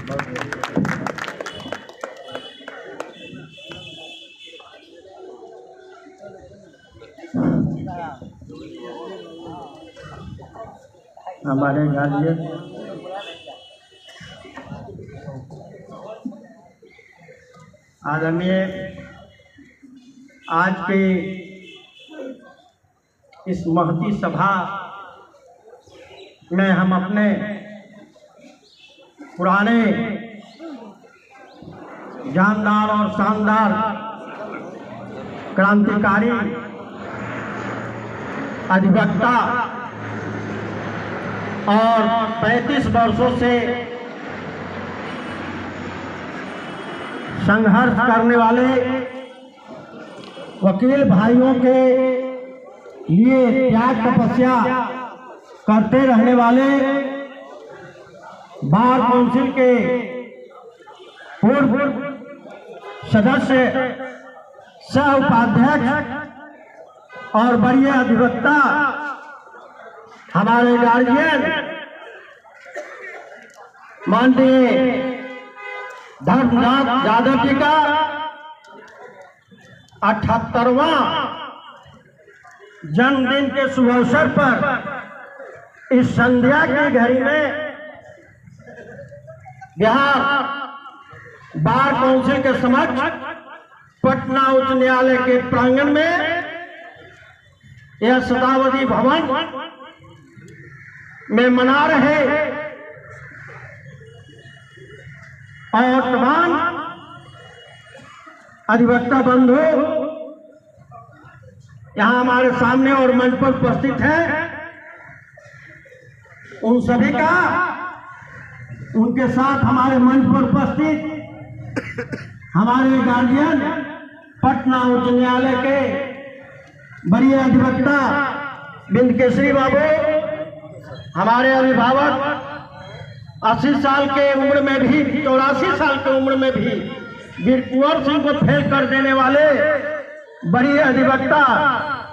हमारे गार्जियन आदरणीय, आज के इस महती सभा में हम अपने पुराने जानदार और शानदार क्रांतिकारी अधिवक्ता और 35 वर्षों से संघर्ष करने वाले वकील भाइयों के लिए त्याग तपस्या करते रहने वाले बार काउंसिल के पूर्व सदस्य, सह उपाध्यक्ष और वरीय अधिवक्ता, हमारे गार्जियन माननीय धर्मनाथ यादव जी का 78वां जन्मदिन के शुभ अवसर पर इस संध्या की घड़ी में बिहार बार काउंसिल के समक्ष पटना उच्च न्यायालय के प्रांगण में यह शताब्दी भवन में मना रहे और तमाम अधिवक्ता बंधु यहाँ हमारे सामने और मंच पर उपस्थित हैं, उन सभी का उनके साथ हमारे मंच पर उपस्थित हमारे गार्जियन पटना उच्च न्यायालय के वरीय अधिवक्ता बिंद केसरी बाबू, हमारे अभिभावक 80 साल के उम्र में भी, 84 साल की उम्र में भी वीर कुंवर सिंह को फेल कर देने वाले वरीय अधिवक्ता,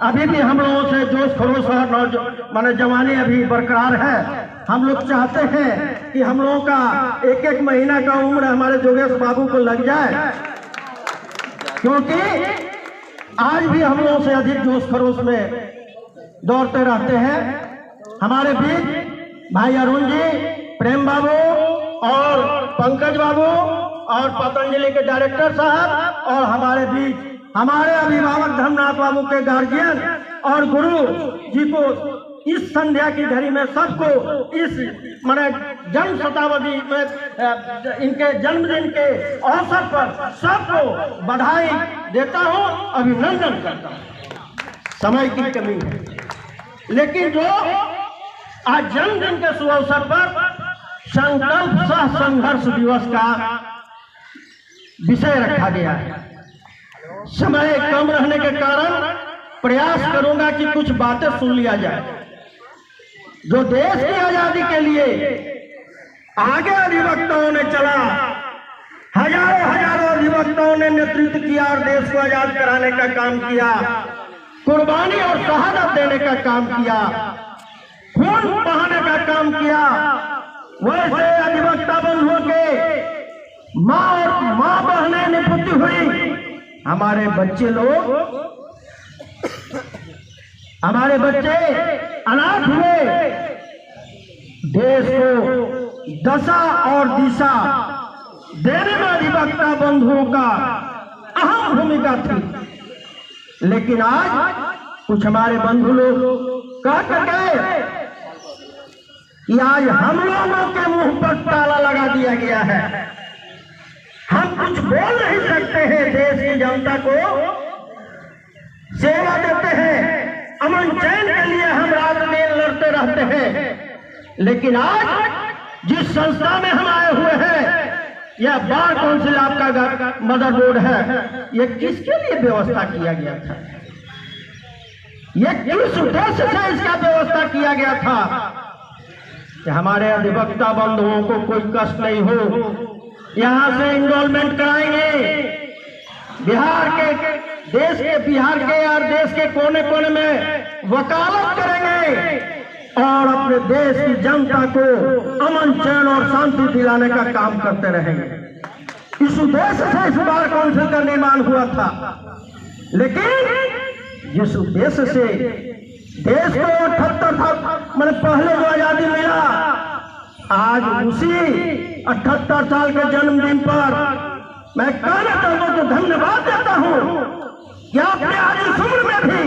अभी भी हम लोगों से जोश खरोश और माने जवानी अभी बरकरार है। हम लोग चाहते हैं कि हम लोगों का एक एक महीना का उम्र हमारे जोगेश बाबू को लग जाए, क्योंकि आज भी हम लोगों से अधिक जोश खरोश में दौड़ते रहते हैं। हमारे बीच भाई अरुण जी, प्रेम बाबू और पंकज बाबू और पतंजलि के डायरेक्टर साहब और हमारे बीच हमारे अभिभावक धर्मनाथ बाबू के गार्जियन और गुरु जी को इस संध्या की घड़ी में सबको इस माने जन्म शताब्दी में इनके जन्मदिन के अवसर पर सबको बधाई देता हूँ, अभिनंदन करता हूँ। समय की कमी है, लेकिन जो आज जन्मदिन के शुभ अवसर पर संकल्प सह संघर्ष दिवस का विषय रखा गया है। समय कम रहने के कारण प्रयास करूंगा कि कुछ बातें सुन लिया जाए। जो देश की आजादी के लिए आगे अधिवक्ताओं ने चला, हजारों अधिवक्ताओं ने नेतृत्व किया और देश को आजाद कराने का काम किया, कुर्बानी और शहादत देने का काम किया, खून बहाने का काम किया, वैसे अधिवक्ता बंधुओं के माँ और माँ बहनें निपुत्ति हुई, हमारे बच्चे लोग, हमारे बच्चे अनाथ हुए। देश को दशा और दिशा देने में अधिवक्ता बंधुओं का अहम भूमिका थी, लेकिन आज कुछ हमारे बंधु लोग कह कर गए कि आज हम लोगों के मुंह पर ताला लगा दिया गया है, हम कुछ बोल नहीं सकते हैं, देश की जनता को सेवा देते हैं, अमन चैन के लिए हम रात दिन लड़ते रहते हैं, लेकिन आज जिस संस्था में हम आए हुए हैं, यह बार काउंसिल आपका मदरबोर्ड है, यह किसके लिए व्यवस्था किया गया था, यह किस उद्देश्य से इसका व्यवस्था किया गया था कि हमारे अधिवक्ता बंधुओं को कोई कष्ट नहीं हो। यहाँ से इनरोलमेंट कराएंगे, बिहार के और देश के कोने कोने में वकालत करेंगे, और अपने देश की जनता को अमन, चैन और शांति दिलाने का काम करते रहेंगे। इस उद्देश्य से इस बार काउंसिल का निर्माण हुआ था। लेकिन जिस उद्देश्य से देश को 78 मैंने पहले जो आजादी मिला, आज उसी 78 साल के जन्मदिन पर मैं कहना चाहता हूं, धन्यवाद देता हूं कि आपने आज इस उम्र में भी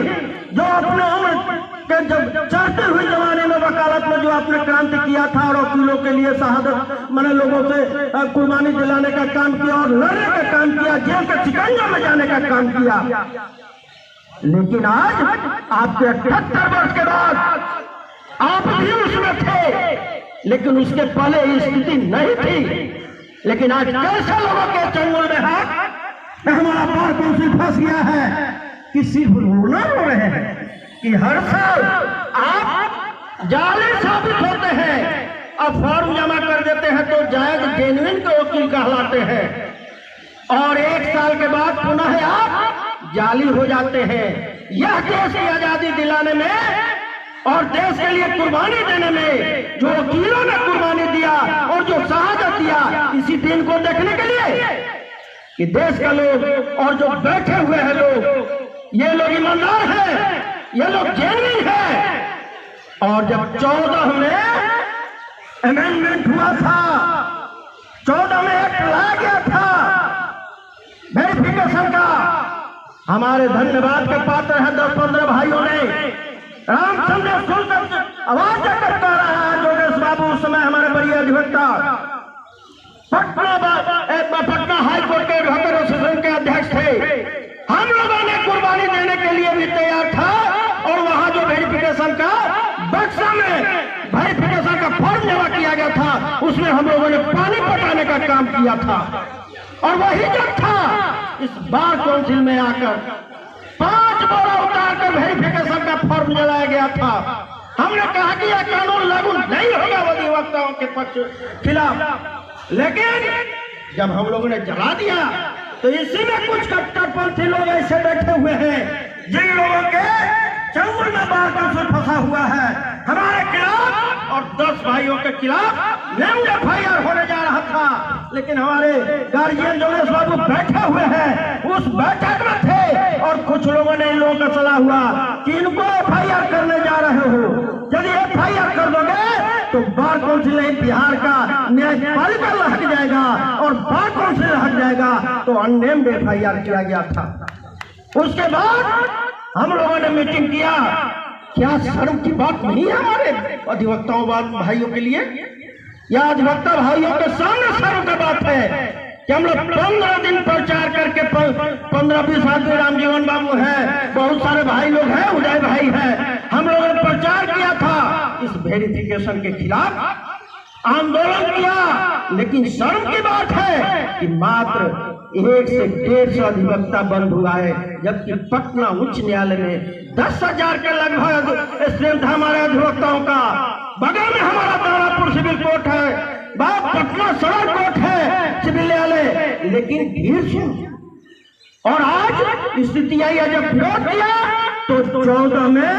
जो अपने उम्र के जब चढ़ते हुए जमाने में वकालत में जो आपने क्रांति किया था और वकीलों के लिए शहादत मैंने लोगों से कुर्बानी दिलाने का काम किया और लड़ने का काम किया, जेल के शिकंजा में जाने का काम किया, लेकिन आज आपके 78 वर्ष के बाद आप भी उसमें थे, लेकिन उसके पहले स्थिति नहीं थी। लेकिन आज कैसे लोगों के चंगुल में है, हमारा बार काउंसिल फंस गया है कि सिर्फ रोना रो रहे हैं कि हर साल आप जाली साबित होते हैं, अब फॉर्म जमा कर देते हैं तो जायज जेन्युइन के वकील कहलाते हैं, और एक साल के बाद पुनः आप जाली हो जाते हैं। यह देश की आजादी दिलाने में और देश के लिए कुर्बानी देने में जो वकीलों ने कुर्बानी दिया और जो शहादत दिया, इसी दिन को देखने के लिए कि देश का लोग और जो बैठे हुए हैं लोग, ये लोग ईमानदार हैं, ये लोग जेन्युइन हैं। और जब 14 में अमेंडमेंट हुआ था, 14 में एक्ट लाया गया था वेरिफिकेशन का, हमारे धन्यवाद के पात्र हैं 10-15 भाइयों ने रामचंद्र स्कूल में आवाज देकर कह रहा है, जोगेश बाबू उस समय हमारे बड़ी अधिवक्ता पटना हाई कोर्ट के एडवोकेट एसोसिएशन के अध्यक्ष थे। हम लोगों ने कुर्बानी देने के लिए भी तैयार था, और वहां जो वेरिफिकेशन का बक्सा में वेरिफिकेशन का फॉर्म जमा किया गया था, उसमें हम लोगों ने पानी पटाने का काम किया था। और वही जब था इस बार काउंसिल में आकर 5 बोरा उतार कर वेरिफिकेशन का फॉर्म जलाया गया था। हमने कहा कि यह कानून लागू नहीं होगा अधिवक्ताओं के पक्ष खिलाफ, लेकिन जब हम लोगों ने जला दिया तो इसी में कुछ कट्टरपंथी लोग ऐसे बैठे हुए हैं जिन लोगों के चंगुल में बार काउंसिल फंसा हुआ है हमारे खिलाफ, और 10 भाइयों के खिलाफ नेम्ड एफआईआर होने जा रहा था। लेकिन हमारे गार्जियन जोगेश बाबू बैठे हुए हैं, उस बैठक में थे, और कुछ लोगों ने इन लोगों का सलाह हुआ कि इनको एफआईआर करने जा रहे हो, यदि एफआईआर कर दोगे तो बार काउंसिल बिहार का न्यायपालिका हट जाएगा, और बार काउंसिल हट जाएगा, तो अननेम्ड एफआईआर किया गया था। उसके बाद हम लोगों ने मीटिंग किया, क्या शर्म की बात नहीं है हमारे अधिवक्ताओं भाइयों के लिए, या अधिवक्ता भाइयों के सामने शर्म की बात है कि हम लोग 15 दिन प्रचार करके 15-20 आदमी, रामजीवन बाबू है, बहुत सारे भाई लोग हैं, उदय भाई है, हम लोगों ने प्रचार किया था इस वेरिफिकेशन के खिलाफ, आंदोलन किया। लेकिन शर्म की बात है कि मात्र 1 से 150 अधिवक्ता बंद हुआ है, जबकि पटना उच्च न्यायालय में 10,000 के लगभग स्ट्रेंथ हमारे अधिवक्ताओं का। बगल में हमारा दानापुर सिविल कोर्ट है, पटना सदर कोर्ट है सिविल न्यायालय, लेकिन 150। और आज स्थिति आई है, जब विरोध किया तो 14 में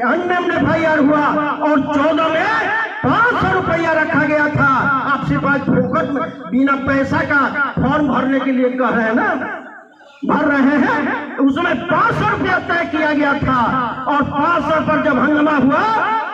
अननेम्ड एफआईआर हुआ, और 14 में 500 रुपया रखा गया था। आपसे बात फोकट में बिना पैसा का फॉर्म भरने के लिए कह रहे हैं ना, भर रहे हैं, उसमें 500 रुपया तय किया गया था, और 500 पर जब हंगामा हुआ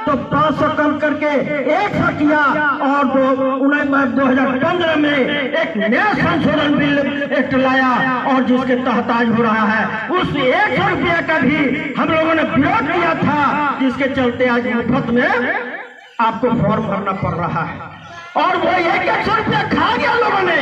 तो 500 कम करके 100 किया, और 2015 में एक नया संशोधन बिल एक्ट लाया, और जिसके तहत आज हो रहा है उस 100 रुपया का भी हम लोगों ने विरोध किया था, जिसके चलते आज मुफ्त में आपको फॉर्म भरना पड़ रहा है। और वो 100 रुपया खा गया लोगों ने,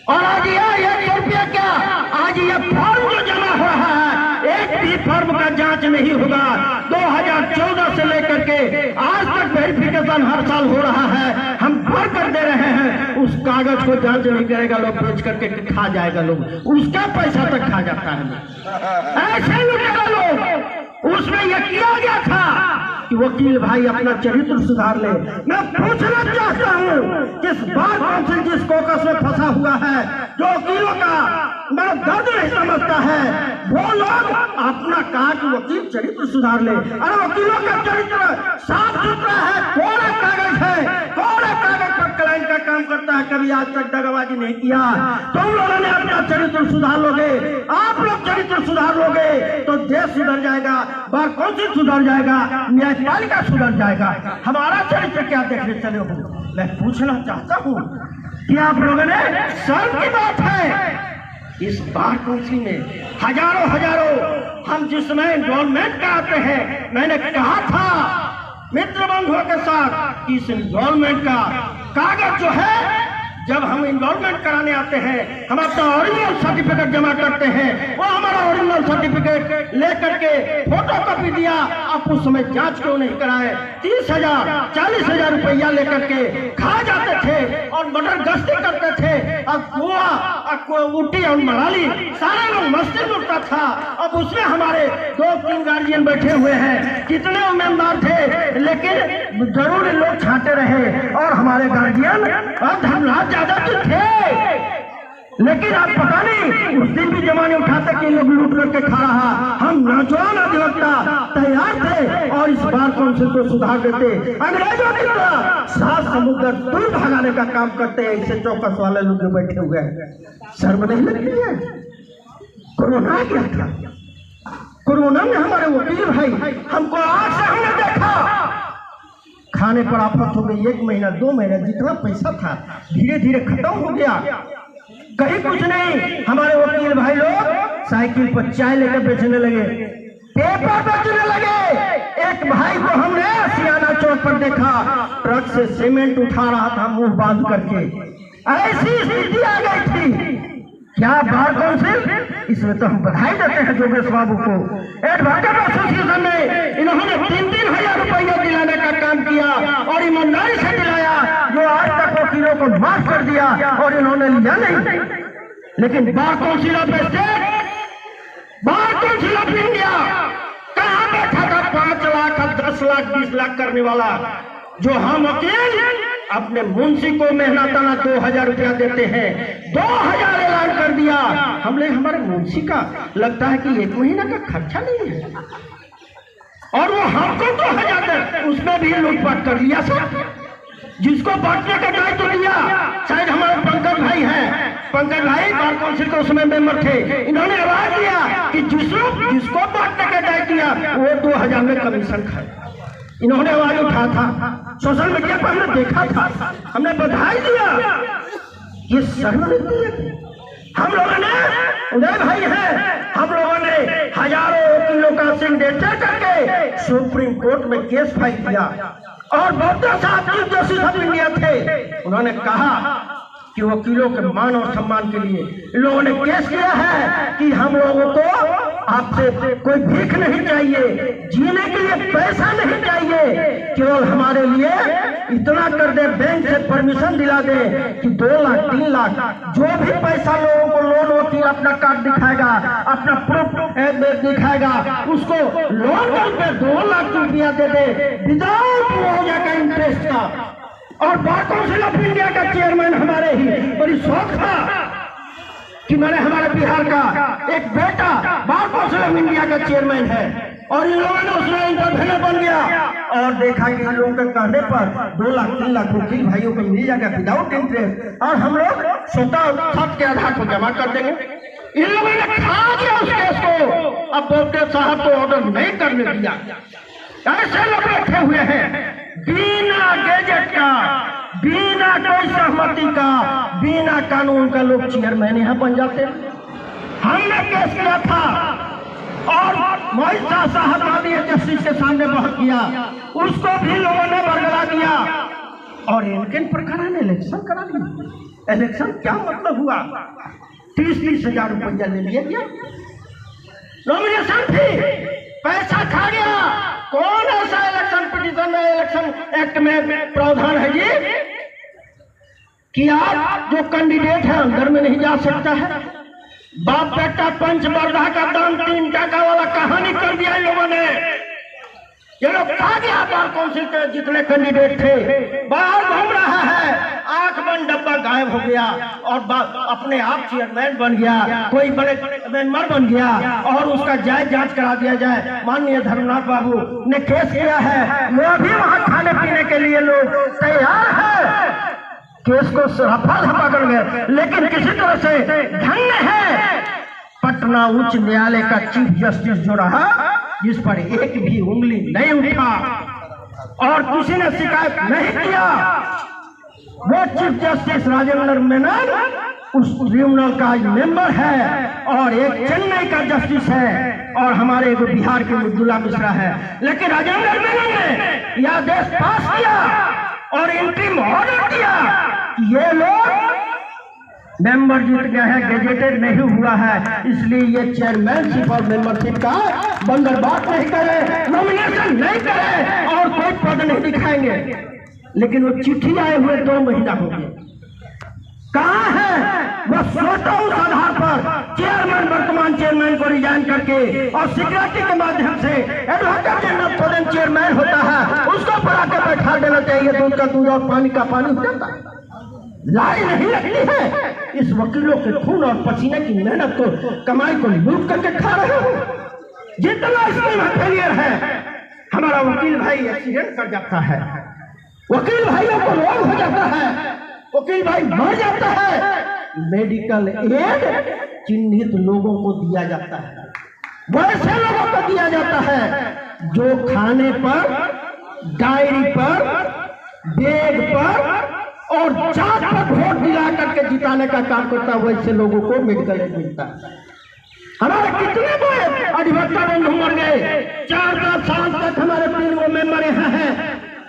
और आज यह 100 रुपया क्या, आज ये फॉर्म जो जमा हो रहा है, एक भी फॉर्म का जांच नहीं होगा। 2014 से लेकर के आज तक वेरिफिकेशन हर साल हो रहा है, हम भर कर दे रहे हैं, उस कागज को जांच नहीं करेगा, लोग बेच करके खा जाएगा, लोग उसका पैसा तक खा जाता है। ऐसे लुटेरा लोग, उसमें यह किया गया था कि वकील भाई अपना चरित्र सुधार ले। मैं पूछना चाहता हूँ कि इस बार काउंसिल जिस कोकस में फंसा हुआ है, जो वकीलों का मैं दर्द नहीं समझता है, वो लोग अपना कहा कि वकील चरित्र सुधार ले। अरे वकीलों का चरित्र साफ सुथरा है, कोरा कागज है, कोरे कागज पर क्लाइंट का काम करता है, कभी आज तक दगाबाजी नहीं किया। तुम लोगों ने अपना चरित्र सुधार लोगे, आप लोग चरित्र सुधार लोगे तो देश सुधर जाएगा, बार काउंसिल सुधर जाएगा, न्यायपालिका सुधर जाएगा। हमारा चरित्र क्या देखने चले हो? मैं पूछना चाहता हूँ कि आप लोगों ने शर्म की बात है, इस बार काउंसिल में हजारों हम जिसमें इनरोलमेंट कराते हैं, मैंने कहा था मित्र बंधुओं के साथ कि इस इनरोलमेंट का कागज जो है, जब हम इनरोलमेंट कराने आते हैं, हम अपना ओरिजिनल सर्टिफिकेट जमा करते हैं, वो हमारा ओरिजिनल सर्टिफिकेट लेकर के फोटो कॉपी दिया। आप उस समय जांच क्यों नहीं कराए? 30,000 40,000 रुपया लेकर के खा जाते थे और मटर गश्ती करते थे। अब गोवा ऊटी और मनाली सारे लोग मस्ती लुटता था। अब उसमें हमारे 2-3 गार्जियन बैठे हुए हैं, कितने उम्मीदवार थे, लेकिन जरूर लोग छाटे रहे और हमारे गार्जियन और धनराज ज्यादा तो थे, लेकिन आप पता नहीं उस दिन भी जमाने उठाते कि लोग लूट करके खा रहा। हम नौजवान अधिवक्ता तैयार थे और इस बार काउंसिल को सुधार देते। अंग्रेजों की तरह 7 समुद्र दूर भगाने का काम करते हैं। इसे चौकस वाले लोग जो बैठे हुए हैं, शर्म नहीं लगती है? कोरोना क्या था? कोरोना में हमारे वकील भाई हमको आग से हमने देखा, खाने पर आफत हो गई। 1 महीना 2 महीना जितना पैसा था धीरे धीरे खत्म हो गया। कहीं कुछ नहीं, हमारे वकील भाई लोग साइकिल पर चाय लेकर बेचने लगे, पेपर बेचने लगे। एक भाई को हमने सियाना चौक पर देखा, ट्रक से सीमेंट उठा रहा था मुंह बांध करके। ऐसी स्थिति आ गई थी। क्या बार काउंसिल, इसमें तो हम बधाई देते हैं जोगेश बाबू को। एडवोकेट एसोसिएशन ने इन्होंने 3-3 हजार रुपया दिलाने का काम किया और ईमानदारी से दिलाया, जो आज तक वकीलों को माफ कर दिया और इन्होंने लिया नहीं। लेकिन bar council of state, bar council of India कहाँ बैठा था? 5 लाख 10 लाख 20 लाख करने वाला, जो हम वकील अपने मुंशी को मेहनताना 2,000 रुपया देते हैं, 2,000 ऐलान कर दिया। हमने हमारे मुंशी का लगता है कि 1 महीना का खर्चा नहीं है और वो हमको 2,000 दे, उसमें भी लूटपाट कर लिया सर। जिसको बांटने का दायित्व दिया शायद हमारे पंकज भाई हैं, पंकज भाई बार काउंसिल के उसमें मेंबर थे। इन्होंने आवाज दिया कि जिसको बांटने का दायित्व दिया वो 2,000 में कमीशन खाए। इन्होंने आवाज उठा था, सोशल मीडिया पर हमने देखा था, हमने बधाई दिया। ये शर्म नहीं है? हम लोगों ने, उदय भाई है, हम लोगों ने हजारों वकीलों का सिग्नेचर करके सुप्रीम कोर्ट में केस फाइल किया और बहुत साहब चीफ जस्टिस ऑफ इंडिया थे। उन्होंने कहा कि वकीलों के मान और सम्मान के लिए इन लोगों ने केस किया है कि हम लोगों को आपसे कोई भीख नहीं चाहिए, जीने के लिए पैसा नहीं चाहिए, केवल हमारे लिए इतना कर दे, बैंक से परमिशन दिला दे कि 2 लाख 3 लाख जो भी पैसा लोगों को लोन वकील अपना कार्ड दिखाएगा, अपना प्रूफ दिखाएगा, उसको लोन पे 2 लाख रुपया दे दे विदाउट मुआवजा का इंटरेस्ट का। और बार काउंसिल ऑफ इंडिया का चेयरमैन हमारे ही बड़ी शौक था कि मैंने हमारे बिहार का एक बेटा बार काउंसिल ऑफ इंडिया का चेयरमैन है और इन लोगों ने उसमें इंटरव्यू बन गया और देखा कि इन लोगों के कहने पर 2 लाख 3 लाख वकील भाइयों को मिल जाएगा विदाउट इंटरेस्ट और हम लोग स्वतः शर्त के आधार पर जमा कर देंगे। इन लोगों ने खा दिया उस केस को। अब बोलते साहब को ऑर्डर नहीं करने दिया। ऐसे लोग बैठे हुए हैं बिना गैजेट का, बिना कोई सहमति का, बिना कानून का लोग चेयरमैन यहाँ बन जाते हैं। हमने केस किया था और मोहित साहब जस्टिस के सामने बहस किया, उसको भी लोगों ने बरगला दिया और इनके पर कराने इलेक्शन करा दिया। इलेक्शन क्या मतलब हुआ? 30-30 हजार रुपया ले लिया गया, नॉमिनेशन थी, पैसा खा गया। कौन ऐसा इलेक्शन पिटीशन में, इलेक्शन एक्ट में प्रावधान है जी कि आप जो कैंडिडेट है अंदर में नहीं जा सकता है? बाप बेटा पंचवर्धा का दान 3 टका वाला कहानी कर दिया इन लोगों ने। ये लोग कहा गया बार काउंसिल के जितने कैंडिडेट थे, बाहर घूम रहा है, आंख बंद डब्बा गायब हो गया और अपने आप चेयरमैन बन गया, कोई बड़े मेंबर बन गया और उसका जायज जांच करा दिया जाए। माननीय धर्मनाथ बाबू ने केस किया है, वो भी वहां खाने पीने के लिए लोग तैयार है, केस को रफा दफा कर गए, लेकिन किसी तरह से धन्य है पटना उच्च न्यायालय का चीफ जस्टिस जो रहा, जिस पर एक भी उंगली नहीं उठा और किसी ने शिकायत नहीं किया। वो चीफ जस्टिस राजेंद्र मेनन उस ट्रिब्यूनल का मेंबर है और एक चेन्नई का जस्टिस है और हमारे एक बिहार के मृदुला मिश्रा है। लेकिन राजेंद्र मेनन ने यह आदेश पास किया और इंट्रीम ऑर्डर दिया कि ये लोग मेंबर जीत गया है, गेजेटेड नहीं हुआ है, इसलिए ये चेयरमैनशिप और मेंबरशिप का बंदरबात नहीं करे, नॉमिनेशन नहीं करे और कोई पद नहीं दिखाएंगे। लेकिन वो चिट्ठी आए हुए 2 महीना हो गए, कहाँ है? बस सोचो उस आधार पर चेयरमैन वर्तमान चेयरमैन को रिजाइन करके और सिक्योरिटी के माध्यम से एडवोकेट जनरल प्रेजेंट चेयरमैन होता है, उसको बुला के बैठा देना चाहिए। दूध का दूध और पानी का पानी होता है, लाई नहीं लगती है। इस वकीलों के खून और पसीने की मेहनत को, कमाई को लूट करके खा रहे हो। जितना इसमें फेलियर है, हमारा वकील भाई एक्सीडेंट कर जाता है, वकील भाइयों को रोग हो जाता है, वकील भाई मर जाता है, मेडिकल एड चिन्हित लोगों को दिया जाता है, वैसे लोगों को दिया जाता है जो खाने पर, डायरी पर, बैग पर और चाट पर वोट दिला करके जिताने का काम करता है, वैसे लोगों को मेडिकल एड मिलता है। हमारे कितने बड़े अधिवक्ता बंधु मर गए, 4-4 साल तक हमारे 3 मेंबर यहाँ हैं,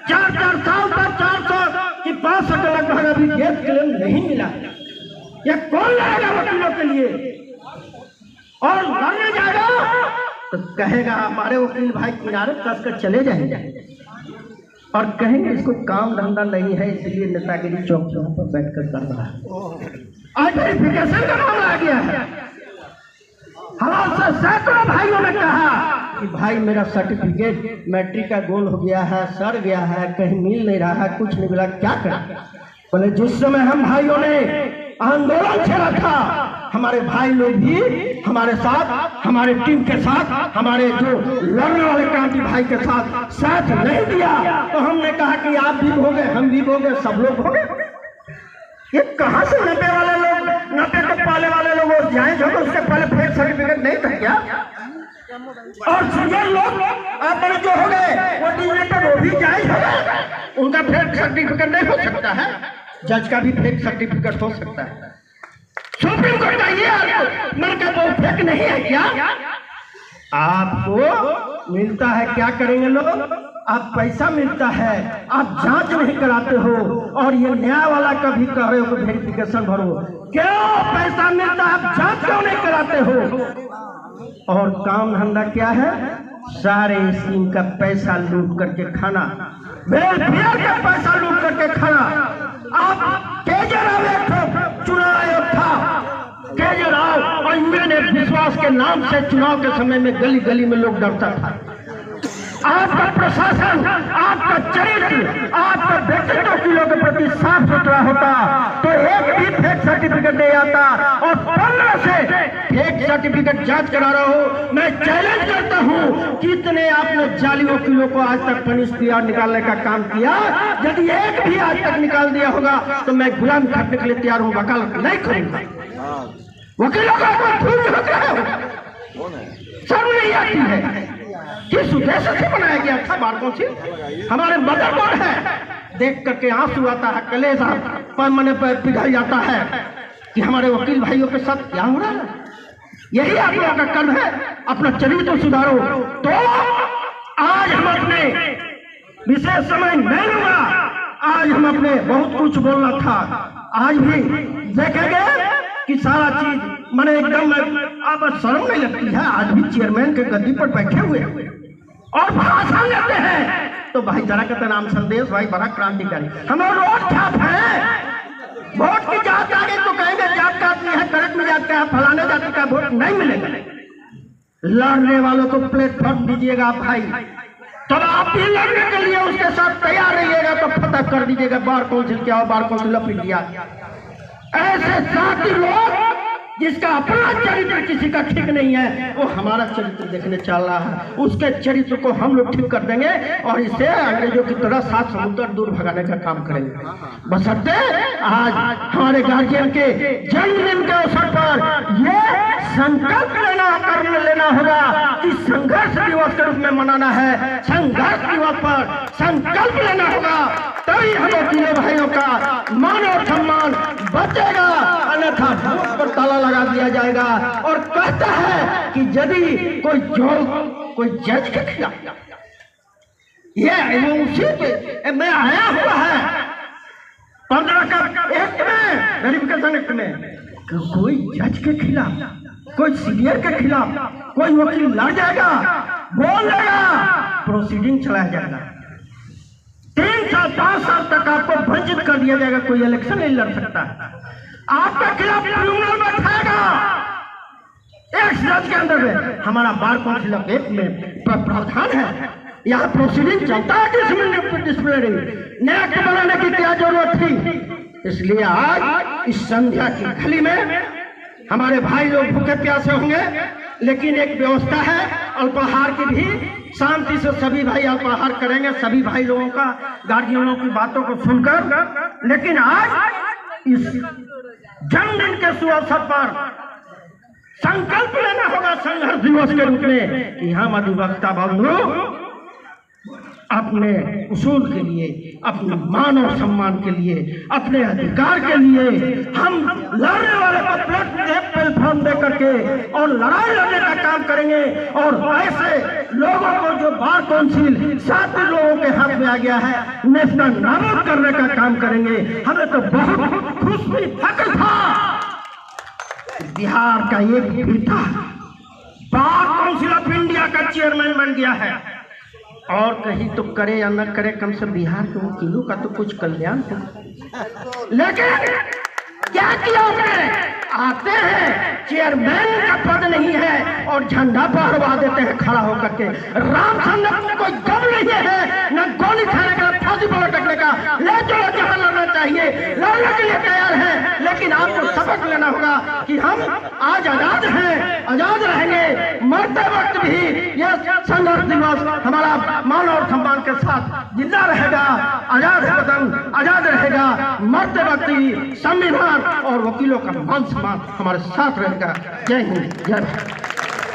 4-4 साल तक 400 की 65 लगभग अभी डेथ क्लेम नहीं मिला। ये कौन लड़ेगा वकीलों के लिए और लड़ने जाएगा तो कहेगा हमारे वकील भाई किनारे कस कर चले जाएंगे और कहेंगे इसको काम धंधा नहीं है, इसलिए नेतागिरी चौकियों पर बैठकर कर रहा है। आज वेरिफिकेशन का मामला आ गया है, हमारे सैकड़ों भाइयों ने कहा कि भाई मेरा सर्टिफिकेट मैट्रिक का गोल हो गया है, सड़ गया है, कहीं मिल नहीं रहा है, कुछ नहीं मिला, क्या करें? बोले जिस समय हम भाइयों ने आंदोलन छेड़ा था, हमारे भाई लोग भी हमारे साथ, हमारे टीम के साथ, हमारे जो लड़ने वाले क्रांति भाई के साथ नहीं दिया, तो हमने कहा कि आप भी भोगे, हम भी भोगे, सब लोग भोगे। ये कहां से 90 वाले लोग, 90 के पाले वाले लोग और जाएं जो उसके पहले फेक सर्टिफिकेट नहीं था क्या? और सीनियर लोग अपने जो हो गए वो डिजिटल, वो भी जायज हो गए, उनका फेक सर्टिफिकेट नहीं हो सकता है, जज का भी फेक सर्टिफिकेट हो सकता है। सुप्रीम कोर्ट का ये मन का वो फेक नहीं है क्या? आपको मिलता है, क्या करेंगे लोग? आप पैसा मिलता है, आप जांच नहीं कराते हो और ये न्याय वाला कभी कह रहे हो कि वेरिफिकेशन भरो, क्यों पैसा मिलता है, आप जांच क्यों नहीं कराते हो? और काम धंधा क्या है? सारे स्कीम का पैसा लूट करके खाना, वेलफेयर का पैसा लूट करके खाना। आप केजरीवाल चुनाव आयोग था, केजरीवाल और यूनियन विश्वास के नाम से चुनाव के समय में गली गली में लोग डरता था। आपका प्रशासन, आपका चरित्र, आपका व्यक्तित्व वकीलों के प्रति साफ सुथरा होता तो एक भी फेक सर्टिफिकेट नहीं आता और 15 से फेक सर्टिफिकेट जांच करा रहा हूं। मैं चैलेंज करता हूं, कितने आपने जाली वकीलों को आज तक पनिश किया, निकालने का काम किया? यदि एक भी आज तक निकाल दिया होगा तो मैं गुलाम खटने के लिए तैयार हूं, वकालत नहीं करूंगा। वकीलों का शर्म नहीं आती है? किस उद्देश्य से बनाया गया था बार काउंसिल? हमारे मदरबोर्ड है, देख करके आंसू आता है, कलेश पर मन पर पिघल जाता है कि हमारे वकील भाइयों के साथ क्या हो रहा है। यही आप लोगों का कर्म है, अपना चरित्र सुधारो। तो आज हम अपने विशेष समय नहीं लूंगा, आज हम अपने बहुत कुछ बोलना था, आज भी देखेंगे कि सारा चीज मैंने एकदम आप शर्म नहीं लगती है? आज भी चेयरमैन के गद्दी पर बैठे हुए और भाषण लेते हैं तो भाईचारा का नाम संदेश भाई बड़ा क्रांतिकारी। हमें रोड छाप है, वोट की जात आ गई तो कहेंगे जात का आदमी है, करक में जात का है, फलाने जाति का वोट नहीं मिलेगा। लड़ने वालों को प्लेटफॉर्म दीजिएगा भाई, तब आप भी लड़ने के लिए उसके साथ तैयार रहिएगा तो फतह कर दीजिएगा बार काउंसिल क्या बार काउंसिल ऑफ इंडिया। ऐसे साथी लोग जिसका अपना चरित्र किसी का ठीक नहीं है वो हमारा चरित्र देखने चल रहा है, उसके चरित्र को हम लोग ठीक कर देंगे और इसे अंग्रेजों की तरह 7 समुद्र दूर भगाने का काम करेंगे। बशर्ते आज हमारे गार्जियन के जन्मदिन के अवसर पर ये संकल्प लेना होगा कि संघर्ष दिवस के रूप में मनाना है। संघर्ष दिवस पर संकल्प लेना होगा तभी हमें तीनों भाइयों का मान और सम्मान बचेगा, अन्यथा भूत पर ताला लगा दिया जाएगा। और कहता है कि यदि कोई जज के खिलाफ ये उसी में आया हुआ है 15 का एक्ट में, वेरिफिकेशन एक्ट में, कोई जज के खिलाफ, कोई सीनियर के खिलाफ कोई वकील लड़ जाएगा, बोल देगा, प्रोसीडिंग चलाया जाएगा, 3 साल 5 साल तक आपको वंचित कर दिया जाएगा, कोई इलेक्शन नहीं लड़ सकता, आपके खिलाफ ट्रिब्यूनल बैठाएगा। एक जज के अंदर में हमारा बार काउंसिल ऑफ एक्ट में प्रावधान है, यहाँ प्रोसीडिंग चलता है डिसिप्लिनरी, नया एक्ट बनाने की क्या जरूरत थी। इसलिए आज इस संध्या की घड़ी में हमारे भाई लोग भूखे प्यासे होंगे, लेकिन एक व्यवस्था है अल्पाहार की भी, शांति से सभी भाई अल्पाहार करेंगे, सभी भाई लोगों का गार्जियनों की बातों को सुनकर। लेकिन आज इस जन्मदिन के शुभ अवसर पर संकल्प लेना होगा संघर्ष दिवस के रूप में कि हम अधिवक्ता बंधु अपने उसूल के लिए, अपने मान और सम्मान के लिए, अपने अधिकार के लिए हम लड़ने वाले को प्लेटफॉर्म दे करके और लड़ाई लड़ने का काम करेंगे। और ऐसे लोगों को जो बार काउंसिल 7 लोगों के हाथ में आ गया है, नेशनल नाबूद करने का काम करेंगे। हमें तो बहुत खुशी फक्र था बिहार का एक बेटा बार काउंसिल ऑफ इंडिया का चेयरमैन बन गया है। और कहीं तो करे या न करे, कम से बिहार के वकीलों का तो कुछ कल्याण हो। लेकिन क्या किया उसने? आते हैं, चेयरमैन का पद नहीं है और झंडा फहरवा देते हैं खड़ा होकर के। रामचंद्र में कोई गम नहीं है, न गोली खाने का, फांसी पर लटकने का। ले चलो जहां लड़ना चाहिए, लड़ने के लिए तैयार है, लेकिन आपको सबक लेना होगा कि हम आज आजाद हैं, आजाद रहेंगे, मरते वक्त भी यह संघर्ष दिवस हमारा मान और सम्मान के साथ जिंदा रहेगा। आजाद है वतन, आजाद रहेगा, मरते वक्त ही संविधान और वकीलों का मान सम्मान हमारे साथ रहेगा। जय हिंद, जय भारत।